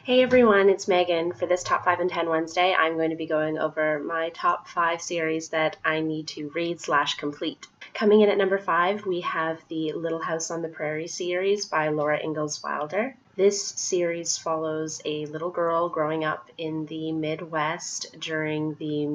Hey everyone, it's Megan. For this Top 5 and 10 Wednesday, I'm going to be going over my top 5 series that I need to read/complete. Coming in at number 5, we have the Little House on the Prairie series by Laura Ingalls Wilder. This series follows a little girl growing up in the Midwest during the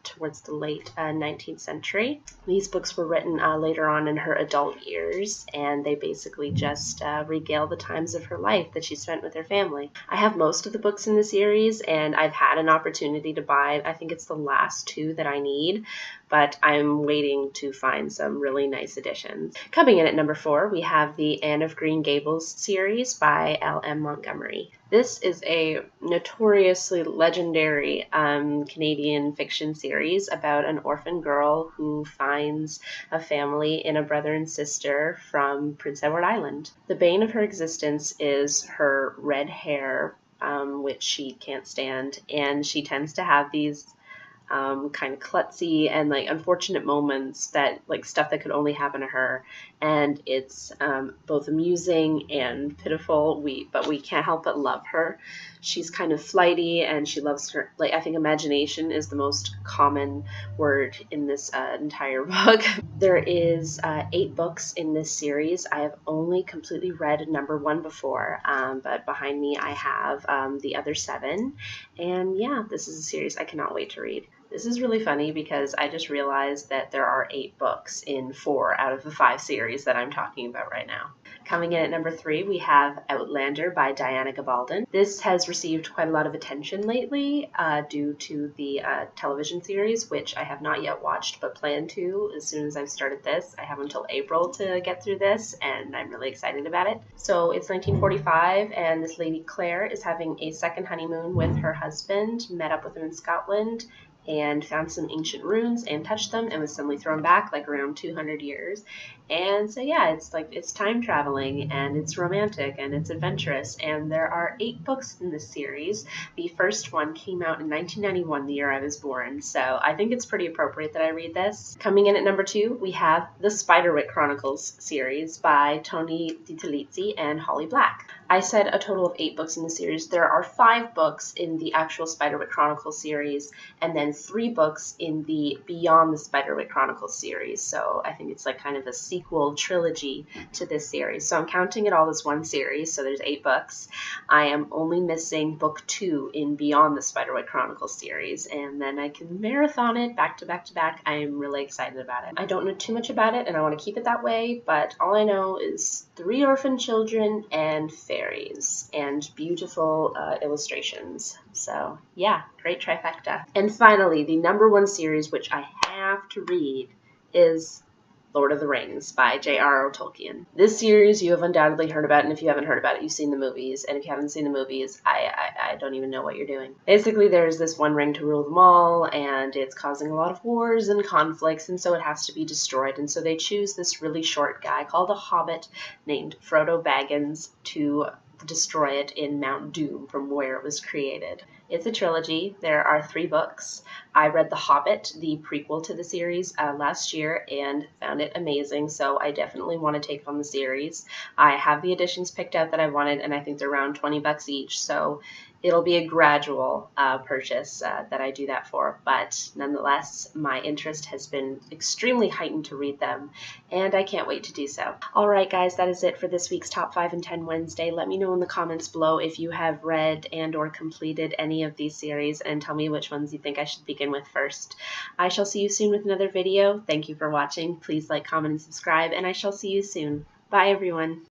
towards the late 19th century. These books were written later on in her adult years, and they basically just regale the times of her life that she spent with her family. I have most of the books in the series, and I've had an opportunity to buy, I think it's the last 2 that I need, but I'm waiting to find some really nice editions. Coming in at number 4, we have the Anne of Green Gables series by L.M. Montgomery. This is a notoriously legendary Canadian fiction series about an orphan girl who finds a family in a brother and sister from Prince Edward Island. The bane of her existence is her red hair, which she can't stand, and she tends to have these kind of klutzy and unfortunate moments that stuff that could only happen to her, and it's both amusing and pitiful. But we can't help but love her. She's kind of flighty, and she loves her. I think imagination is the most common word in this entire book. There is 8 books in this series. I have only completely read number 1 before, but behind me I have the other 7, and yeah, this is a series I cannot wait to read. This is really funny because I just realized that there are 8 books in 4 out of the 5 series that I'm talking about right now. Coming in at number 3, we have Outlander by Diana Gabaldon. This has received quite a lot of attention lately due to the television series, which I have not yet watched but plan to as soon as I've started this. I have until April to get through this, and I'm really excited about it. So it's 1945, and this lady Claire is having a second honeymoon with her husband, met up with him in Scotland, and found some ancient runes and touched them and was suddenly thrown back around 200 years. And so yeah, it's time traveling, and it's romantic, and it's adventurous, and there are 8 books in this series. The first one came out in 1991, the year I was born, so I think it's pretty appropriate that I read this. Coming in at number 2, we have the Spiderwick Chronicles series by Toni DiTerlizzi and Holly Black. I said a total of 8 books in the series. There are 5 books in the actual Spiderwick Chronicles series, and then 3 books in the Beyond the Spiderwick Chronicles series. So I think it's kind of a sequel trilogy to this series. So I'm counting it all as one series, so there's 8 books. I am only missing book 2 in Beyond the Spiderwick Chronicles series, and then I can marathon it back to back to back. I am really excited about it. I don't know too much about it, and I want to keep it that way, but all I know is 3 orphan children and fairies and beautiful illustrations. So yeah, great trifecta. And finally, the number 1 series which I have to read is Lord of the Rings by j.r.r. Tolkien. This series you have undoubtedly heard about, and if you haven't heard about it, you've seen the movies, and if you haven't seen the movies, I don't even know what you're doing. Basically, there's this one ring to rule them all, and it's causing a lot of wars and conflicts, and so it has to be destroyed, and so they choose this really short guy called a hobbit named Frodo Baggins to destroy it in Mount Doom from where it was created. It's a trilogy. There are 3 books. I read The Hobbit, the prequel to the series, last year and found it amazing, so I definitely want to take on the series. I have the editions picked out that I wanted, and I think they're around $20 each, so it'll be a gradual purchase that I do that for, but nonetheless, my interest has been extremely heightened to read them, and I can't wait to do so. Alright guys, that is it for this week's Top 5 and 10 Wednesday. Let me know in the comments below if you have read and or completed any of these series, and tell me which ones you think I should begin with first. I shall see you soon with another video. Thank you for watching. Please like, comment, and subscribe, and I shall see you soon. Bye everyone.